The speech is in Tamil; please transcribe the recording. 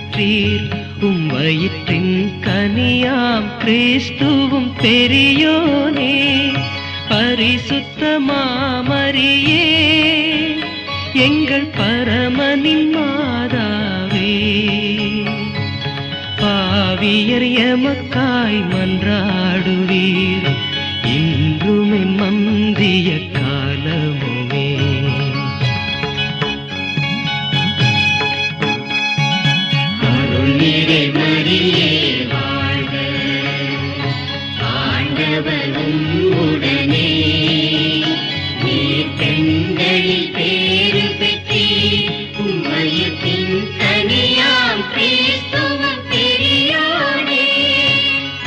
பெற்றீர். வயிற்றின் கனியாம் கிறிஸ்துவும் பெரியோனே, பரிசுத்தமாமரியே, எங்கள் பரமனின் மாதாவே, பாவியர் எமக்காய் மன்றாடுவீர், இன்றுமே மந்திய காலமுமே. அருள் நிறை மரியே